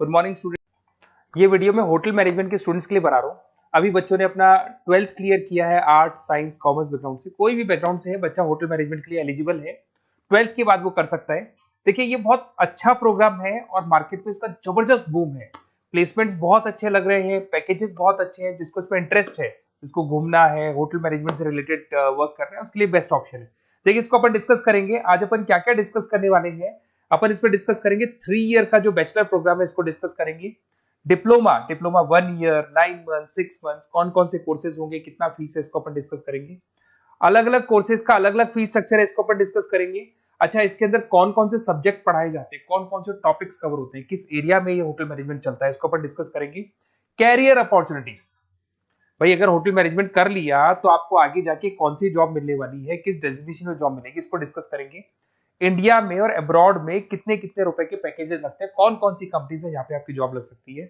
Good morning student. ये video मैं hotel management के स्टूडेंट्स के लिए बना रहा हूँ। अभी बच्चों ने अपना 12th क्लियर किया है, आर्ट्स साइंस कॉमर्स बैकग्राउंड से, कोई भी बैकग्राउंड से है बच्चा होटल मैनेजमेंट के लिए एलिजिबल है। 12th के बाद वो कर सकता है। देखिए ये बहुत अच्छा प्रोग्राम है और मार्केट में इसका जबरदस्त बूम है। प्लेसमेंट्स बहुत अच्छे लग रहे हैं, पैकेजेस बहुत अच्छे हैं। जिसको इसमें इंटरेस्ट है, जिसको घूमना है, होटल मैनेजमेंट से रिलेटेड वर्क करना है, उसके लिए बेस्ट ऑप्शन है। देखिए इसको अपन डिस्कस करेंगे। आज अपन क्या क्या डिस्कस करने वाले हैं। अपन इसमें डिस्कस करेंगे 3 ईयर का जो बैचलर प्रोग्राम है, इसको डिस्कस करेंगे। Diploma diploma 1 year, 9 month, 6 month, कौन कौन से कोर्सेज होंगे, कितना फीस है, इसको अपन डिस्कस करेंगे। अलग अलग कोर्सेज का अलग अलग फीस स्ट्रक्चर है, इसको अपन डिस्कस करेंगे। अच्छा, इसके अंदर कौन कौन से सब्जेक्ट पढ़ाए जाते हैं, कौन कौन से टॉपिक्स कवर होते हैं, किस एरिया में ये होटल मैनेजमेंट चलता है, इसको अपन डिस्कस करेंगे। कैरियर अपॉर्चुनिटीज, भाई अगर होटल मैनेजमेंट कर लिया तो आपको आगे जाके कौन सी जॉब मिलने वाली है, किस डेजिग्नेशन में जॉब मिलेगी, इसको डिस्कस करेंगे। इंडिया में और अब्रॉड में कितने कितने रुपए के पैकेजेस लगते हैं, कौन कौन सी कंपनीज है जहां पे आपकी जॉब लग सकती है,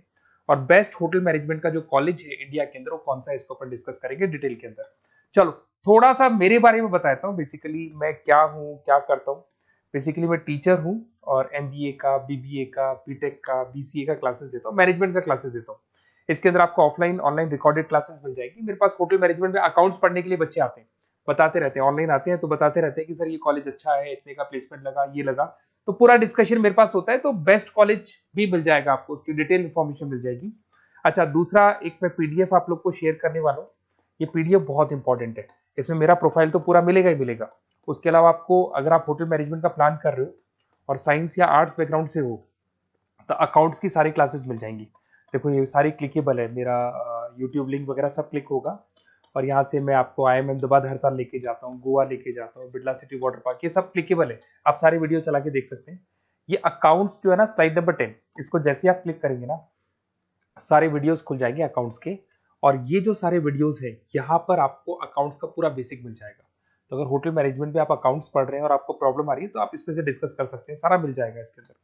और बेस्ट होटल मैनेजमेंट का जो कॉलेज है इंडिया के अंदर वो कौन सा है, इसको अपन डिस्कस करेंगे डिटेल के अंदर। चलो थोड़ा सा मेरे बारे में बताता हूँ। बेसिकली मैं क्या हूँ, क्या करता हूँ। बेसिकली मैं टीचर हूँ और एमबीए का, बीबीए का, बीटेक का, बीसीए का क्लासेस देता हूँ, मैनेजमेंट का क्लासेस देता हूँ। इसके अंदर आपको ऑफलाइन ऑनलाइन रिकॉर्डेड क्लासेस मिल जाएगी। मेरे पास होटल मैनेजमेंट में अकाउंट्स पढ़ने के लिए बच्चे आते हैं, बताते रहते हैं, ऑनलाइन आते हैं तो बताते रहते हैं कि सर ये कॉलेज अच्छा है, इतने का प्लेसमेंट लगा, ये लगा। तो पूरा डिस्कशन मेरे पास होता है। तो बेस्ट कॉलेज भी मिल जाएगा आपको, उसकी डिटेल इंफॉर्मेशन मिल जाएगी। अच्छा, दूसरा एक मैं पीडीएफ आप लोग को शेयर करने वाला हूँ। ये पीडीएफ बहुत इंपॉर्टेंट है, इसमें मेरा प्रोफाइल तो पूरा मिलेगा ही मिलेगा। उसके अलावा आपको, अगर आप होटल मैनेजमेंट का प्लान कर रहे हो और साइंस या आर्ट्स बैकग्राउंड से हो, तो अकाउंट्स की सारी क्लासेस मिल जाएंगी। देखो ये सारी क्लिकेबल है, मेरा यूट्यूब लिंक वगैरह सब क्लिक होगा। और यहाँ से मैं आपको आईएम अहमदाबाद हर साल लेके जाता हूँ, गोवा लेके जाता हूँ, बिरला सिटी वाटर पार्क, ये सब क्लिकेबल है। आप सारे वीडियो चला के देख सकते हैं। ये अकाउंट्स जो है ना, स्लाइड नंबर 10, इसको जैसे आप क्लिक करेंगे ना, सारे वीडियोस खुल जाएंगे अकाउंट्स के। और ये जो सारे वीडियोस है, यहाँ पर आपको अकाउंट्स का पूरा बेसिक मिल जाएगा। तो अगर होटल मैनेजमेंट में आप अकाउंट्स पढ़ रहे हैं और आपको प्रॉब्लम आ रही है तो आप इसमें से डिस्कस कर सकते हैं, सारा मिल जाएगा इसके अंदर।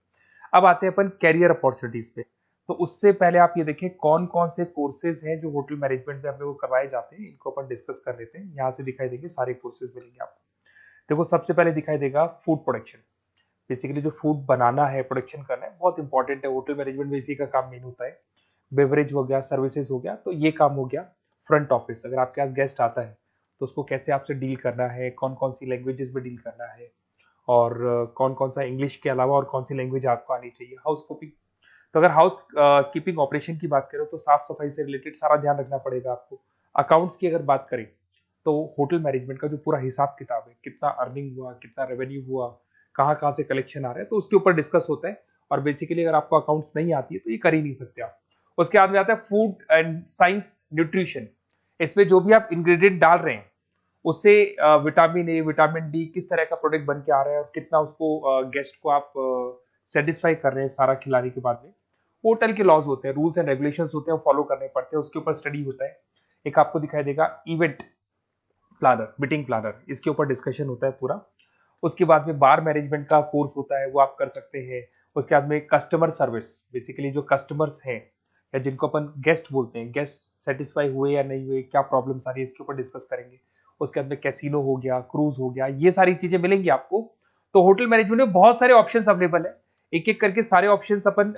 अब आते हैं अपन कैरियर अपॉर्चुनिटीज पे। तो उससे पहले आप ये देखें कौन कौन से कोर्सेज हैं जो होटल मैनेजमेंट में हम लोग करवाए जाते हैं, इनको अपन डिस्कस कर लेते हैं। यहाँ से दिखाई देंगे सारे कोर्सेज मिलेंगे आपको। देखो सबसे पहले दिखाई देगा फूड प्रोडक्शन। बेसिकली जो फूड बनाना है, प्रोडक्शन करना है, बहुत इंपॉर्टेंट है। होटल मैनेजमेंट में इसी का काम मेन होता है। बेवरेज हो गया, सर्विसेज हो गया, तो ये काम हो गया। फ्रंट ऑफिस, अगर आपके पास गेस्ट आता है तो उसको कैसे आपसे डील करना है, कौन कौन सी लैंग्वेजेस में डील करना है, और कौन कौन सा इंग्लिश के अलावा और कौन सी लैंग्वेज आपको आनी चाहिए। हाउस कीपिंग, तो अगर हाउस कीपिंग ऑपरेशन की बात करें तो साफ सफाई से रिलेटेड सारा ध्यान रखना पड़ेगा आपको। अकाउंट्स की अगर बात करें तो होटल मैनेजमेंट का जो पूरा हिसाब किताब है, कितना अर्निंग हुआ, कितना रेवेन्यू हुआ, कहाँ कहाँ से कलेक्शन आ रहा है, तो उसके ऊपर डिस्कस होता है। और बेसिकली अगर आपको अकाउंट्स नहीं आती है तो ये कर ही नहीं सकते आप। उसके बाद में आता है फूड एंड साइंस न्यूट्रिशन। इसमें जो भी आप इंग्रेडिएंट डाल रहे हैं उससे विटामिन ए, विटामिन डी, किस तरह का प्रोडक्ट बन के आ रहा है और कितना उसको गेस्ट को आप सेटिस्फाई कर रहे हैं सारा खिलाने के बाद में। होटल के लॉज होते हैं, रूल्स एंड रेगुलेशंस होते हैं, वो फॉलो करने पड़ते हैं, उसके ऊपर स्टडी होता है। एक आपको दिखाई देगा इवेंट प्लानर, मीटिंग प्लानर, इसके ऊपर डिस्कशन होता है पूरा। उसके बाद में बार मैनेजमेंट का कोर्स होता है, वो आप कर सकते हैं। उसके बाद में कस्टमर सर्विस, बेसिकली जो कस्टमर्स हैं या जिनको अपन गेस्ट बोलते हैं, गेस्ट सेटिस्फाई हुए या नहीं हुए, क्या प्रॉब्लम्स आ रही है, इसके ऊपर डिस्कस करेंगे। उसके बाद में कैसीनो हो गया, क्रूज हो गया, ये सारी चीजें मिलेंगी आपको। तो होटल मैनेजमेंट में बहुत सारे ऑप्शंस अवेलेबल है। एक एक करके सारे ऑप्शंस अपन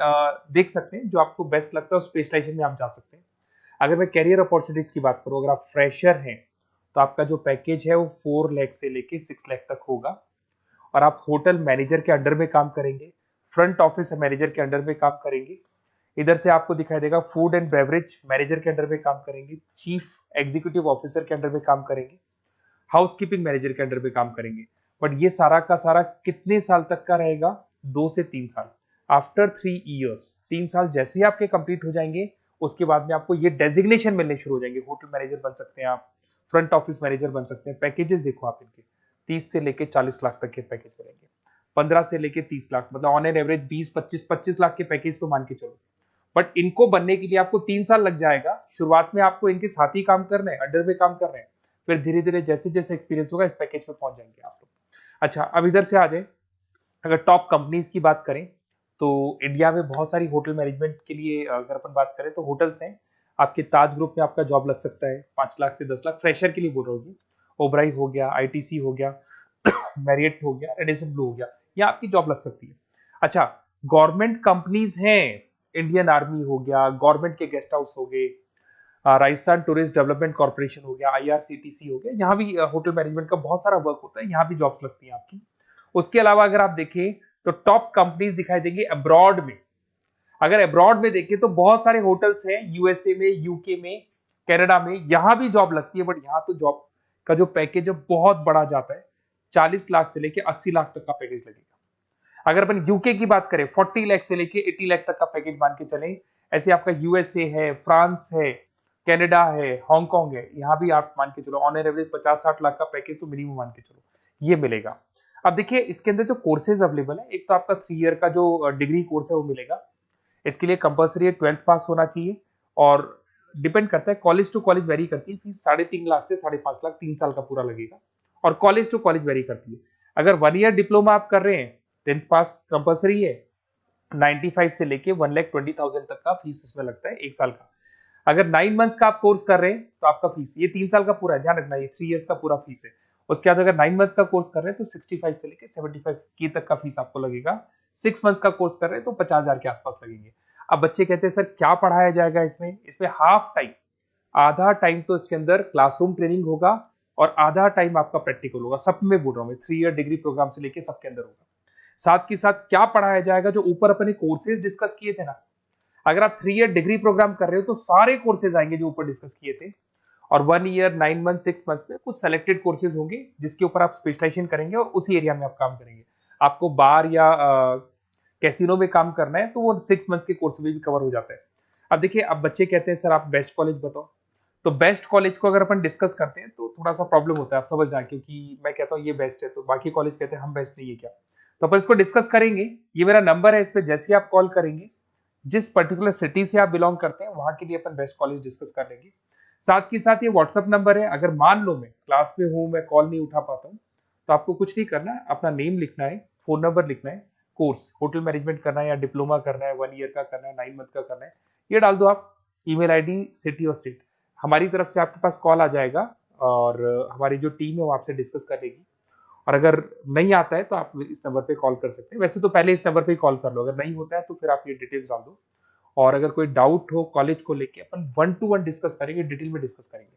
देख सकते हैं, जो आपको बेस्ट लगता है उस स्पेशलाइजेशन में आप जा सकते हैं। अगर मैं कैरियर अपॉर्चुनिटीज की बात करूं, अगर आप फ्रेशर हैं तो आपका जो पैकेज है वो 4 लाख से लेके 6 लाख तक होगा। और आप होटल मैनेजर के अंडर में काम करेंगे, फ्रंट ऑफिस मैनेजर के अंडर में काम करेंगे। इधर से आपको दिखाई देगा फूड एंड बेवरेज मैनेजर के अंडर में काम करेंगे, चीफ एग्जीक्यूटिव ऑफिसर के अंडर में काम करेंगे, हाउसकीपिंग मैनेजर के अंडर में काम करेंगे। बट ये सारा का सारा कितने साल तक का रहेगा? 2 से 3 साल। आफ्टर 3 ईयर्स, 3 साल जैसे ही आपके कंप्लीट हो जाएंगे, उसके बाद में आपको ये डेजिग्नेशन मिलने शुरू हो जाएंगे। होटल मैनेजर बन सकते हैं आप, फ्रंट ऑफिस मैनेजर बन सकते हैं। पैकेजेस देखो आप इनके, 30 से लेके 40 लाख तक के पैकेज मिलेंगे, 15 से लेके 30 लाख, मतलब ऑन एन एवरेज 20, 25, 25 लाख के पैकेज तो मान के चलो। बट इनको बनने के लिए आपको 3 साल लग जाएगा। शुरुआत में आपको इनके साथ ही काम करना है, अंडर में काम कर रहे हैं, फिर धीरे धीरे जैसे जैसे एक्सपीरियंस होगा इस पैकेज पे पहुंच जाएंगे आप लोग। अच्छा, अब इधर से आ जाए, अगर टॉप कंपनीज की बात करें तो इंडिया में बहुत सारी होटल मैनेजमेंट के लिए अगर अपन बात करें तो होटल्स हैं। आपके ताज ग्रुप में आपका जॉब लग सकता है, 5 लाख से 10 लाख फ्रेशर के लिए बोल रहा हूँ। ओबराई हो गया, आईटीसी हो गया, मैरियट हो गया, रेडिसन ब्लू हो गया, ये आपकी जॉब लग सकती है। अच्छा, गवर्नमेंट कंपनीज हैं, इंडियन आर्मी हो गया, गवर्नमेंट के गेस्ट हाउस हो गए, राजस्थान टूरिस्ट डेवलपमेंट कॉर्पोरेशन हो गया, आईआरसीटीसी हो गया, यहाँ भी होटल मैनेजमेंट का बहुत सारा वर्क होता है, यहाँ भी जॉब्स लगती हैं आपकी। उसके अलावा अगर आप देखें तो टॉप कंपनीज दिखाई देंगी अब्रॉड में। अगर अब्रॉड में देखें तो बहुत सारे होटल्स हैं यूएसए में, यूके में, कनाडा में, यहां भी जॉब लगती है। बट यहाँ तो जॉब का जो पैकेज है बहुत बड़ा जाता है, 40 लाख से लेके 80 लाख तक का पैकेज लगेगा। अगर अपन यूके की बात करें 40 लाख से लेके 80 लाख तक का पैकेज मान के चले। ऐसे आपका यूएसए है, फ्रांस है, कनाडा है, हांगकांग है, यहाँ भी आप मान के चलो ऑन एन एवरेज 50-60 लाख का पैकेज तो मिनिमम मान के चलो ये मिलेगा। अब देखिए इसके अंदर जो कोर्सेज अवेलेबल है, एक तो आपका 3 ईयर का जो डिग्री कोर्स है वो मिलेगा। इसके लिए कंपलसरी 12th पास होना चाहिए और डिपेंड करता है, कॉलेज टू कॉलेज वेरी करती है फीस। 3.5 लाख से 5.5 लाख 3 साल का पूरा लगेगा और कॉलेज टू कॉलेज वेरी करती है। अगर 1 ईयर डिप्लोमा आप कर रहे हैं, 10th पास कंपलसरी है, 95 से लेके 1,20,000 तक का फीस इसमें लगता है 1 साल का। अगर 9 मंथ्स का आप कोर्स कर रहे हैं तो आपका फीस, ये 3 साल का पूरा है, ध्यान रखना, ये 3 इयर्स का पूरा फीस है। उसके बाद अगर 9 मंथ का कोर्स कर रहे हैं तो 65 से लेके 75 की तक का फीस आपको लगेगा। 6 मंथ्स का कोर्स कर रहे हैं तो 50,000 के आसपास लगेंगे। अब बच्चे कहते हैं सर क्या पढ़ाया जाएगा इसमें? इसमें हाफ टाइम, आधा टाइम तो इसके अंदर क्लासरूम ट्रेनिंग होगा और आधा टाइम आपका प्रैक्टिकल होगा। सब में बोल रहा हूँ मैं, 3 ईयर डिग्री प्रोग्राम से लेके सबके अंदर होगा। साथ के साथ क्या पढ़ाया जाएगा, जो ऊपर अपने कोर्सेज डिस्कस किए थे ना, अगर आप 3 ईयर डिग्री प्रोग्राम कर रहे हो तो सारे कोर्सेज आएंगे जो ऊपर डिस्कस किए थे। और 1 ईयर, 9 मंथ, 6 मंथ्स में कुछ सेलेक्टेड कोर्सेज होंगे जिसके ऊपर आप स्पेशलाइजेशन करेंगे और उसी एरिया में आप काम करेंगे। आपको बार या कैसीनो में काम करना है तो वो 6 मंथ्स के कोर्स में भी कवर हो जाता है। अब देखिए, अब बच्चे कहते हैं सर आप बेस्ट कॉलेज बताओ। तो बेस्ट कॉलेज को अगर अपन डिस्कस करते हैं तो थोड़ा सा प्रॉब्लम होता है, आप समझना, क्योंकि मैं कहता हूँ ये बेस्ट है तो बाकी कॉलेज कहते हैं हम बेस्ट नहीं है क्या। तो अपन इसको डिस्कस करेंगे। ये मेरा नंबर है, इस पे जैसे ही आप कॉल करेंगे, जिस पर्टिकुलर सिटी से आप बिलोंग करते हैं वहां के लिए अपन बेस्ट कॉलेज डिस्कस कर लेंगे। साथ के साथ ये व्हाट्सअप नंबर है, अगर मान लो मैं क्लास में हूं, मैं कॉल नहीं उठा पाता हूँ, तो आपको कुछ नहीं करना है, अपना नेम लिखना है, फोन नंबर लिखना है, कोर्स होटल मैनेजमेंट करना है या डिप्लोमा करना है, 1 ईयर का करना है, 9 मंथ का करना है, ये डाल दो आप, ईमेल आईडी, सिटी और स्टेट। हमारी तरफ से आपके पास कॉल आ जाएगा और हमारी जो टीम है वो आपसे डिस्कस कर लेगी। और अगर नहीं आता है तो आप इस नंबर पे कॉल कर सकते हैं। वैसे तो पहले इस नंबर पे कॉल कर लो, अगर नहीं होता है तो फिर आप ये डिटेल्स डाल दो। और अगर कोई डाउट हो कॉलेज को लेके, अपन 1 to 1 डिस्कस करेंगे, डिटेल में डिस्कस करेंगे।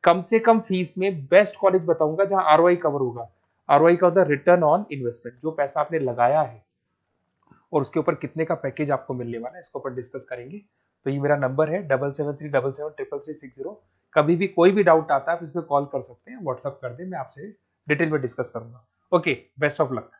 कम से कम फीस में बेस्ट कॉलेज बताऊंगा जहां आरओआई कवर होगा। आरओआई का होता है रिटर्न ऑन इन्वेस्टमेंट, जो पैसा आपने लगाया है और उसके ऊपर कितने का पैकेज आपको मिलने वाला है, इसको अपन डिस्कस करेंगे। तो ये मेरा नंबर है 7737733360। कभी भी कोई भी डाउट आता है आप इस पर कॉल कर सकते हैं, व्हाट्सअप कर दे, मैं आपसे डिटेल में डिस्कस करूंगा। Okay, best of luck.